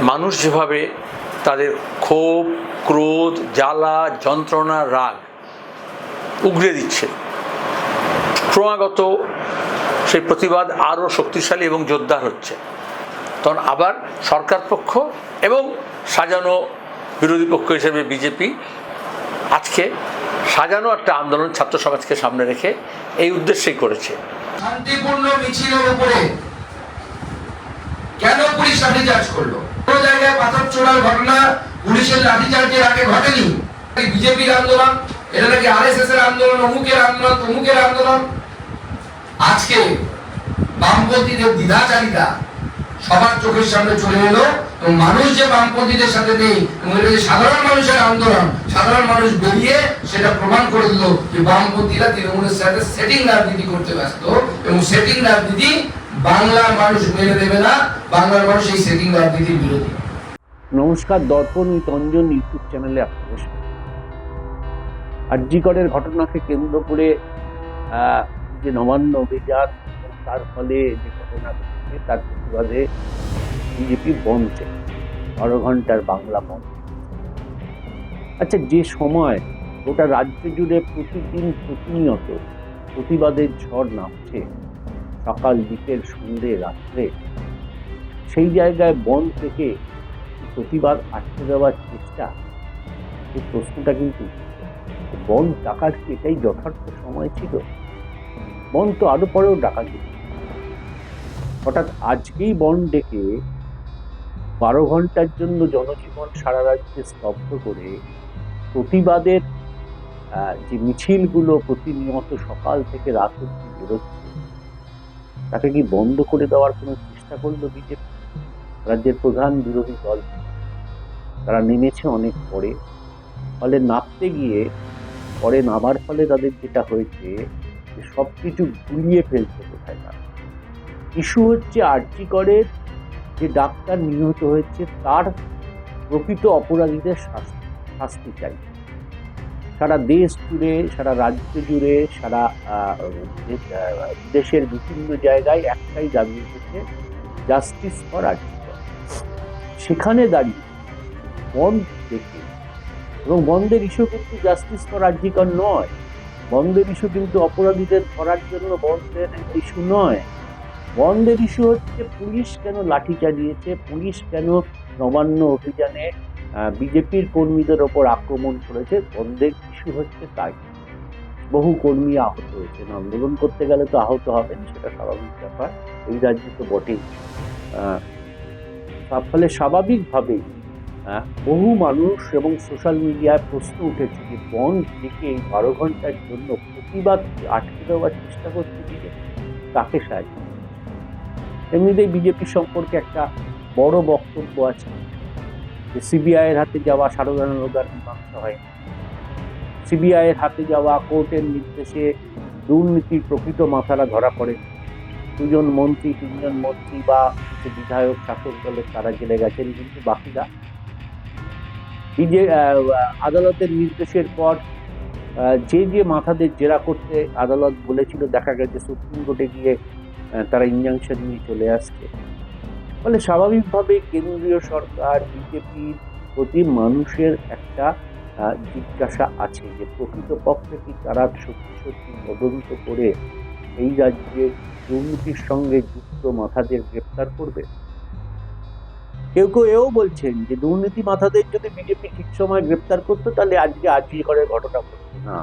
মানুষ যেভাবে তাদের ক্ষোভ, ক্রোধ, জ্বালা, যন্ত্রণা, রাগ উগরে দিচ্ছে, ক্রমাগত সেই প্রতিবাদ আরও শক্তিশালী এবং জোরদার হচ্ছে, তখন আবার সরকার পক্ষ এবং সাজানো বিরোধী পক্ষ হিসেবে বিজেপি আজকে সাজানো একটা আন্দোলন ছাত্র সমাজকে সামনে রেখে এই উদ্দেশ্যেই করেছে। শান্তিপূর্ণ মিছিলের উপরে কেন পুলিশ লাঠিচার্জ করলো? কোন জায়গায় পাথর ছোড়ার ঘটনা পুলিশের লাঠিচার্জের আগে ঘটেনি। বিজেপির আন্দোলন, এটা নাকি আরএসএস এর আন্দোলন, অমুকের আন্দোলন, তমুকের আন্দোলন। আজকে বামপন্থীদের দ্বিধাচারিতা সবার চোখের সামনে চলে এলো এবং মানুষ যে বামপন্থীদের সাথে নেই এবং এটা যে সাধারণ মানুষের আন্দোলন, সাধারণ মানুষ বেরিয়ে সেটা প্রমাণ করে দিল যে বামপন্থীরা তৃণমূলের সাথে সেটিং রাজনীতি করতে ব্যস্ত এবং সেটিং রাজনীতি বাংলার মানুষ মেনে দেবে না। বাংলার মানুষ এই সেটিং রাজনীতির বিরোধী। নমস্কার, দর্পণ উইথ অঞ্জন ইউটিউব চ্যানেলে আপনাদের স্বাগত। আরজি করের ঘটনাকে কেন্দ্র করে যে নবান্ন অভিযান এবং তার ফলে যে ঘটনা ঘটেছে তার প্রতিবাদে বিজেপি বন্ধ, 12 ঘন্টার বাংলা বন্ধ। আচ্ছা, যে সময় গোটা রাজ্য জুড়ে প্রতিদিন প্রতিনিয়ত প্রতিবাদের ঝড় নামছে, সকাল, বিকেল, সন্ধ্যে, রাত্রে, সেই জায়গায় বন্ধ থেকে প্রতিবাদ আটকে দেওয়ার চেষ্টা, এই প্রশ্নটা কিন্তু বন্ধ ডাকার কি এটাই যথার্থ সময় ছিল? বন্ধ তো আরো পরেও ডাকা যেত। হঠাৎ আজকেই বন্ধ ডেকে 12 ঘন্টার জন্য জনজীবন সারা রাজ্যে স্তব্ধ করে প্রতিবাদের যে মিছিলগুলো প্রতিনিয়ত সকাল থেকে রাত অবধি বেরোচ্ছে, তাকে কি বন্ধ করে দেওয়ার কোনো চেষ্টা করলো বিজেপি? রাজ্যের প্রধান বিরোধী দল তারা নেমেছে অনেক পরে, ফলে নামতে গিয়ে পরে নামার ফলে তাদের যেটা হয়েছে যে সব কিছু গুলিয়ে ফেলছে কোথায় তারা। ইস্যু হচ্ছে আরজি করের যে ডাক্তার নিহত হয়েছে তার প্রকৃত অপরাধীদের শাস্তি চাই। সারা দেশ জুড়ে, সারা রাজ্য জুড়ে, সারা দেশের বিভিন্ন জায়গায় একটাই দাবি উঠেছে, জাস্টিস ফর আরজি কর। সেখানে দাঁড়িয়ে বন্ধ দেখে, এবং বন্ধের ইস্যু কিন্তু জাস্টিস ফর আরজি কর নয়, বন্ধের ইস্যু কিন্তু অপরাধীদের ধরার জন্য বন্ধের ইস্যু নয়। বন্ধের ইস্যু হচ্ছে পুলিশ কেন লাঠি চালিয়েছে, পুলিশ কেন নবান্ন অভিযানে বিজেপির কর্মীদের ওপর আক্রমণ করেছে। বন্ধের ইস্যু হচ্ছে তাই। বহু কর্মী আহত হয়েছেন। আন্দোলন করতে গেলে তো আহত হবেন, সেটা স্বাভাবিক ব্যাপার, এই রাজ্যে তো বটেই। তার ফলে স্বাভাবিকভাবেই বহু মানুষ এবং সোশ্যাল মিডিয়ায় প্রশ্ন উঠেছে যে বন্ধ থেকে এই 12 ঘন্টার জন্য প্রতিবাদ আটকে দেওয়ার চেষ্টা করছে বিজেপি, তাকে সাহায্য। এমনিতেই বিজেপি সম্পর্কে একটা বড় বক্তব্য আছে যে সিবিআইয়ের হাতে যাওয়া সারদা নরদার মীমাংসা হয়, সিবিআইয়ের হাতে যাওয়া কোর্টের নির্দেশে দুর্নীতির প্রকৃত মাথারা ধরা পড়ে। 2জন মন্ত্রী, 3জন মন্ত্রী বা কিছু বিধায়ক শাসক দলের তারা জেলে গেছেন, কিন্তু বাকিরা আদালতের নির্দেশের পর যে মাথাদের জেরা করতে আদালত বলেছিল, দেখা গেছে সুপ্রিম কোর্টে গিয়ে তারা ইনজাংশন নিয়ে চলে আসছে। ফলে স্বাভাবিকভাবে কেন্দ্রীয় সরকার, বিজেপির প্রতি মানুষের একটা জিজ্ঞাসা আছে যে প্রকৃতপক্ষে কি তারা সত্যি তদন্ত করে এই রাজ্যে দুর্নীতির সঙ্গে যুক্ত মাথাদের গ্রেপ্তার করবে। কেউ কেউ এও বলছেন যে দুর্নীতি মাথাদের যদি বিজেপি ঠিক সময় গ্রেপ্তার করতো তাহলে আজকে আরজি করের ঘটনা ঘটতো না,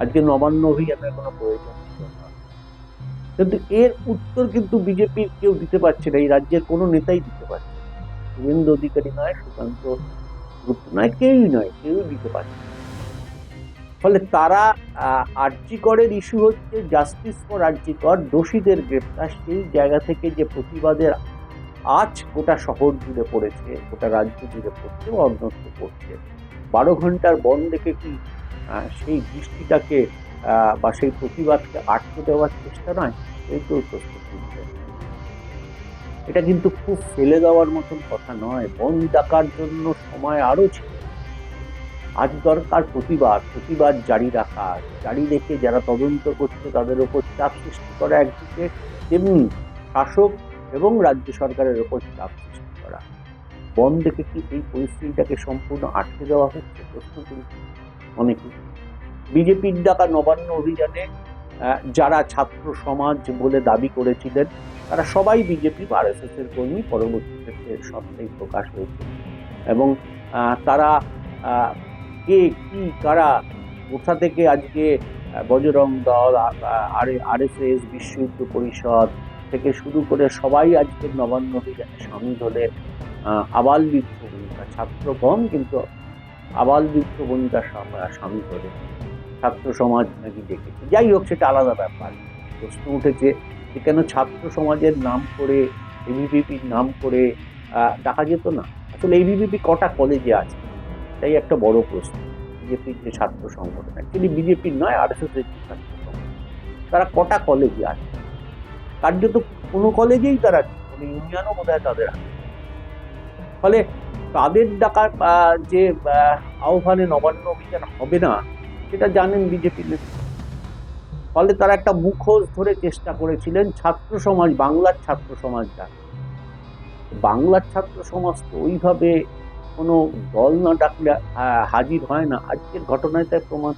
আজকে নবান্ন অভিযানের কোনো প্রয়োজন ছিল না। কিন্তু এর উত্তর কিন্তু বিজেপির কেউ দিতে পারছে না, এই রাজ্যের কোনো নেতাই দিতে পারছে না। শুভেন্দু অধিকারী নয়, সুকান্ত গুপ্ত নয়, কেউই দিতে পারছে না। ফলে তারা আরজি করের ইস্যু হচ্ছে জাস্টিস ফর আরজি কর, দোষীদের গ্রেপ্তার। সেই জায়গা থেকে যে প্রতিবাদের আজ গোটা শহর জুড়ে পড়েছে, গোটা রাজ্য জুড়ে পড়ছে বা অন্যত্র পড়ছে, 12 ঘন্টার বন্ধ দেখে কি সেই দৃষ্টিটাকে বা সেই প্রতিবাদকে আটকে দেওয়ার চেষ্টা নয়? এই তো প্রশ্ন তুলছে। এটা কিন্তু খুব ফেলে দেওয়ার মতন কথা নয়। বন্ধ ডাকার জন্য সময় আরো ছিল। আজ দরকার প্রতিবাদ জারি রাখা, জারি রেখে যারা তদন্ত করছে তাদের ওপর চাপ সৃষ্টি করা একদিকে, তেমনি শাসক এবং রাজ্য সরকারের ওপর চাপ সৃষ্টি করা। বন দেখে কি এই পরিস্থিতিটাকে সম্পূর্ণ আটকে দেওয়া হচ্ছে? প্রশ্ন তুলছে অনেকে। বিজেপির ডাকা নবান্ন অভিযানে যারা ছাত্র সমাজ বলে দাবি করেছিলেন তারা সবাই বিজেপি বা RSS এর কর্মী, পরবর্তী ক্ষেত্রে সবটাই প্রকাশ হয়েছে। এবং তারা কে কি কারা কোথা থেকে আজকে বজরং দল, RSS, বিশ্ব হিন্দু পরিষদ থেকে শুরু করে সবাই আজকে নবান্ন অভিযানে সামিল হলে আবাল বৃদ্ধ ভূমিকা, ছাত্র কম কিন্তু আবাল বৃদ্ধ ভূমিকা সামিল হলে ছাত্র সমাজ নাকি দেখেছে। যাই হোক, সেটা আলাদা ব্যাপার। প্রশ্ন উঠেছে যে কেন ছাত্র সমাজের নাম করে, ABVPর নাম করে ডাকা যেত না? আসলে ABVP কটা কলেজে আছে তাই একটা বড় প্রশ্ন। বিজেপির যে ছাত্র সংগঠন, অ্যাকচুয়ালি বিজেপির নয়, RSS এর ছাত্র সংগঠন, তারা কটা কলেজে আছে? কার্যত কোনো কলেজেই তারা কোনো ইউনিয়নও বোধ হয় তাদের আছে। ফলে তাদের ডাকার যে আহ্বানে নবান্ন অভিযান হবে না সেটা জানেন বিজেপির নেতৃত্ব। ফলে তারা একটা মুখোশ ধরে চেষ্টা করেছিলেন ছাত্র সমাজ, বাংলার ছাত্র সমাজটা। বাংলার ছাত্র সমাজ তো ওইভাবে কোনো দল না ডাকলে হাজির হয় না। আজকের ঘটনায় তাই প্রমাণ।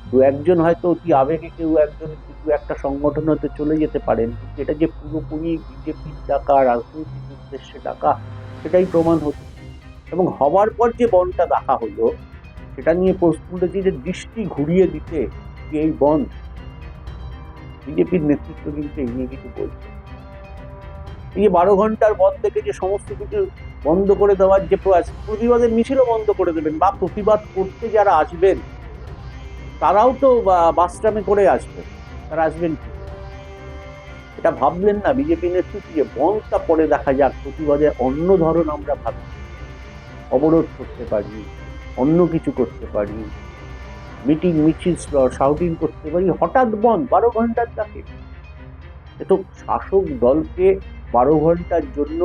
দু একজন হয়তো অতি আবেগে কেউ একজন কিছু একটা সংগঠন হতে চলে যেতে পারেন, কিন্তু এটা যে পুরোপুরি বিজেপির ডাকা, রাজনৈতিক উদ্দেশ্যে ডাকা, সেটাই প্রমাণ হচ্ছে। এবং হওয়ার পর যে বনটা দেখা হলো সেটা নিয়ে প্রশ্ন উঠেছে যে দৃষ্টি ঘুরিয়ে দিতে কি এই বন? বিজেপির নেতৃত্ব কিন্তু এই নিয়ে কিছু বলছে। এই যে 12 ঘন্টার বন্ধ থেকে যে সমস্ত কিছু বন্ধ করে দেওয়ার যে প্রয়াস, প্রতিবাদের মিছিলও বন্ধ করে দেবেন, বা প্রতিবাদ করতে যারা আসবেন তারাও তো বাসট্রামে করে আসবেন, তারা আসবেন কি? এটা ভাবলেন না বিজেপি নেতৃত্ব যে বন্ধটা পরে দেখা যাক, প্রতিবাদের অন্য ধরন আমরা ভাবি, অবরোধ করতে পারি, অন্য কিছু করতে পারি, মিটিং মিছিল শাউটিং করতে পারি, হঠাৎ বন্ধ 12 ঘন্টার ডাকে। তো শাসক দলকে 12 ঘন্টার জন্য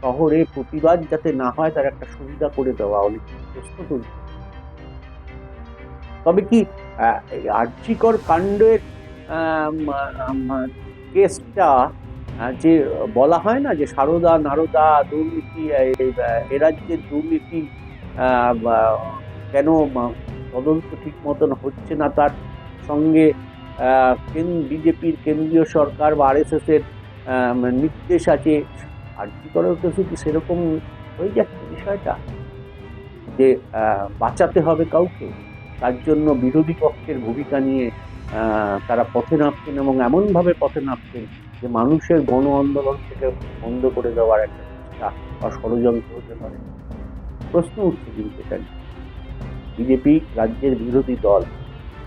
শহরে প্রতিবাদ যাতে না হয় তার একটা সুবিধা করে দেওয়া, অনেক প্রশ্ন তুলছে। তবে কি আর্যিকর কাণ্ডের কেসটা যে বলা হয় না যে সারদা নারদা দুর্নীতি, এ রাজ্যের দুর্নীতি কেন তদন্ত ঠিক মতন হচ্ছে না, তার সঙ্গে বিজেপির কেন্দ্রীয় সরকার বা RSS এর নির্দেশ আছে। আর্যিকরের কেসে কি সেরকম হয়ে যাচ্ছে বিষয়টা যে বাঁচাতে হবে কাউকে, তার জন্য বিরোধী পক্ষের ভূমিকা নিয়ে তারা পথে নামছেন এবং এমনভাবে পথে নামছেন যে মানুষের গণ আন্দোলন থেকে বন্ধ করে দেওয়ার একটা চেষ্টা বা ষড়যন্ত্র হতে পারে। প্রশ্ন উঠছে কিন্তু এটা বিজেপি রাজ্যের বিরোধী দল,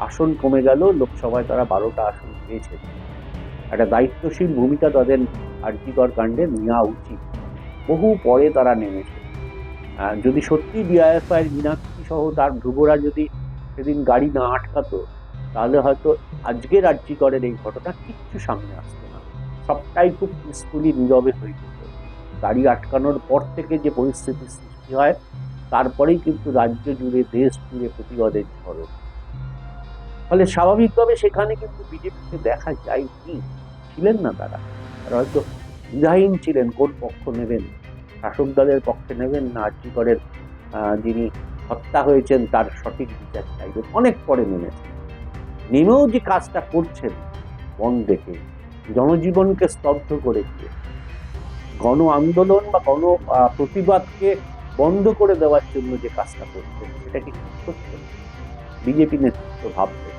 আসন কমে গেল, লোকসভায় তারা 12টা আসন পেয়েছে। একটা দায়িত্বশীল ভূমিকা তাদের আর্যিকর কাণ্ডে নেওয়া উচিত। বহু পরে তারা নেমেছে। যদি সত্যি ডিআইএফআই মীনাক্ষী সহ তার ধ্রুবরা যদি সেদিন গাড়ি না আটকাতো তাহলে হয়তো আজকের আর্যিকরের এই ঘটনা কিচ্ছু সামনে আসতো না, সবটাই খুব পিসফুলি নীরবে হয়ে যেত। গাড়ি আটকানোর পর থেকে যে পরিস্থিতি সৃষ্টি হয় তারপরেই কিন্তু রাজ্য জুড়ে, দেশ জুড়ে প্রতিবাদের ঝড়। ফলে স্বাভাবিকভাবে সেখানে কিন্তু বিজেপিকে দেখা যায়নি, ছিলেন না তারা হয়তো দ্বিধাহীন ছিলেন কোন পক্ষ নেবেন, শাসক দলের পক্ষে নেবেন না আর্যিকরের যিনি হত্যা হয়েছেন তার সঠিক বিচার চাইবেন। অনেক পরে নেমেও যে কাজটা করছেন বন দেখে জনজীবনকে স্তব্ধ করেছে, গণ আন্দোলন বা গণ প্রতিবাদকে বন্ধ করে দেওয়ার জন্য যে কাজটা করছেন সেটা কি সত্য? বিজেপি নেতৃত্ব ভাববে।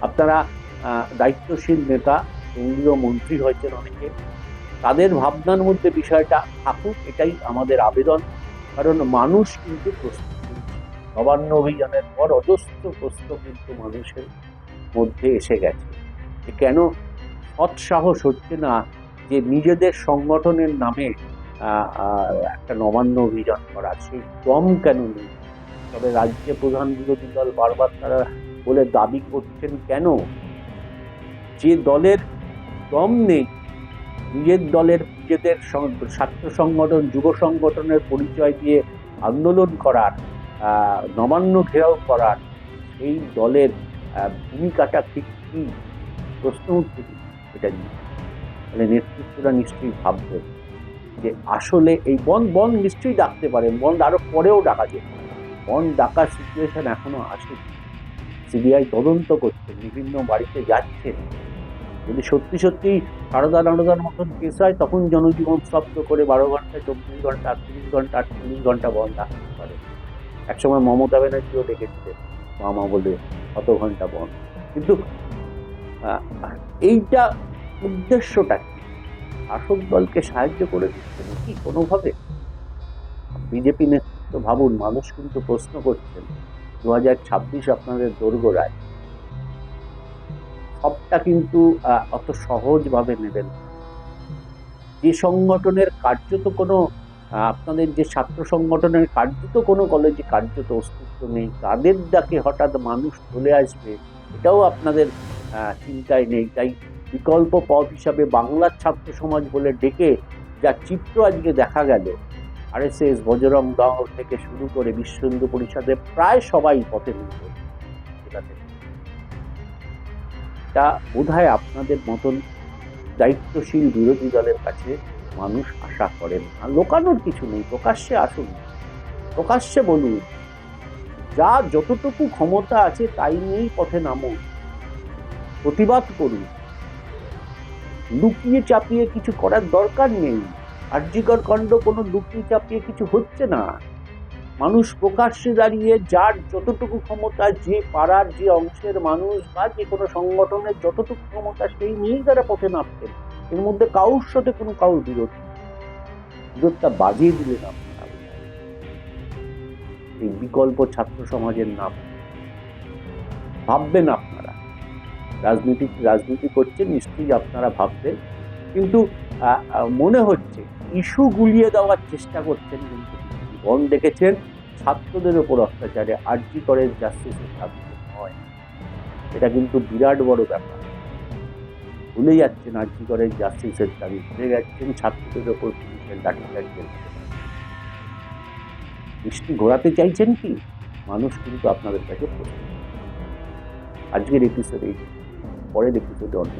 আপনারা দায়িত্বশীল নেতা, কেন্দ্রীয় মন্ত্রী হয়েছেন অনেকে, তাদের ভাবনার মধ্যে বিষয়টা থাকুক, এটাই আমাদের আবেদন। কারণ মানুষ কিন্তু প্রস্তুত, নবান্ন অভিযানের পর অজস্র প্রশ্ন কিন্তু মানুষের মধ্যে এসে গেছে যে কেন সৎসাহস হচ্ছে না যে নিজেদের সংগঠনের নামে একটা নবান্ন অভিযান করা, সেই দম কেন নেই। তবে রাজ্যে প্রধান বিরোধী দল বারবার তারা বলে দাবি করছেন কেন, যে দলের দম নেই, নিজের দলের নিজেদের ছাত্র সংগঠন, যুব সংগঠনের পরিচয় দিয়ে আন্দোলন করার, নবান্ন ঘেরাও করার, সেই দলের ভূমিকাটা ঠিক কি? প্রশ্ন উঠছে এটা নিয়ে। তাহলে নেতৃত্বরা নিশ্চয়ই ভাববেন যে আসলে এই বন্ধ নিশ্চয়ই ডাকতে পারেন, বন্ধ আরো পরেও ডাকা যেত, বন্ধ ডাকার সিচুয়েশন এখনো আসেনি। সিবিআই তদন্ত করছেন, বিভিন্ন বাড়িতে যাচ্ছেন। যদি সত্যি সত্যি সারদার মতন কেস হয়, তখন জনজীবন স্তব্ধ করে 12 ঘন্টা, 24 ঘন্টা, 38 ঘন্টা, 48 ঘন্টা বন্ধ রাখতে পারে। একসময় মমতা ব্যানার্জিও ডেকেছিলেন মামা বলে কত ঘন্টা বন্ধ। কিন্তু এইটা উদ্দেশ্যটা কি? শাসক দলকে সাহায্য করে দিচ্ছে নাকি কোনোভাবে? বিজেপি নেতৃত্ব ভাবুন, মানুষ কিন্তু প্রশ্ন করছেন 2026 আপনাদের দোরগোড়ায়, সবটা কিন্তু অত সহজভাবে নেবেন। যে সংগঠনের কার্যত কোনো আপনাদের যে ছাত্র সংগঠনের কার্যত কোনো কলেজে কার্যত অস্তিত্ব নেই, তাদের ডাকে হঠাৎ মানুষ চলে আসবে, এটাও আপনাদের চিন্তায় নেই। তাই বিকল্প পথ হিসাবে বাংলার ছাত্র সমাজ বলে ডেকে যা চিত্র আজকে দেখা গেল, আরএসএস, বজরং দল থেকে শুরু করে বিশ্ব হিন্দু পরিষদের প্রায় সবাই পথে নেমে, তা বোধহয় আপনাদের মতন দায়িত্বশীল বিরোধী দলের কাছে মানুষ আশা করেন না। লোকানোর কিছু নেই, প্রকাশ্যে আসুন, প্রকাশ্যে বলুন, যা যতটুকু ক্ষমতা আছে তাই নিয়েই পথে নামুন, প্রতিবাদ করুন। লুকিয়ে চাপিয়ে কিছু করার দরকার নেই। আরজিকর কাণ্ড কোনো লুকিয়ে চাপিয়ে কিছু হচ্ছে না। মানুষ প্রকাশ্যে দাঁড়িয়ে যার যতটুকু ক্ষমতা, যে পাড়ার যে অংশের মানুষ বা যে কোনো সংগঠনের যতটুকু ক্ষমতা, সেই নিয়েই তারা পথে নামতেন। এর মধ্যে কারোর সাথে কোনো কারোর বিরোধটা বাজিয়ে দিলেন আপনারা এই বিকল্প ছাত্র সমাজের নাম। ভাববেন আপনারা, রাজনীতি করছেন, নিশ্চয়ই আপনারা ভাববেন, কিন্তু মনে হচ্ছে ইস্যু গুলিয়ে দেওয়ার চেষ্টা করছেন। কিন্তু বন দেখেছেন ছাত্রদের ওপর অত্যাচারে, আরজি করের জাস্টিসের ছাত্র নয়। এটা কিন্তু বিরাট বড় ব্যাপার। ভুলে যাচ্ছেন আরজি করের জাস্টিসের দাবি, ভুলে যাচ্ছেন ছাত্রদের ওপর পুলিশের লাঠিচার্জের। বৃষ্টি ঘোরাতে চাইছেন কি? মানুষ কিন্তু আপনাদের কাছে প্রস্তুত। আজকের এপিসোডে, পরের এপিসোডে অন্য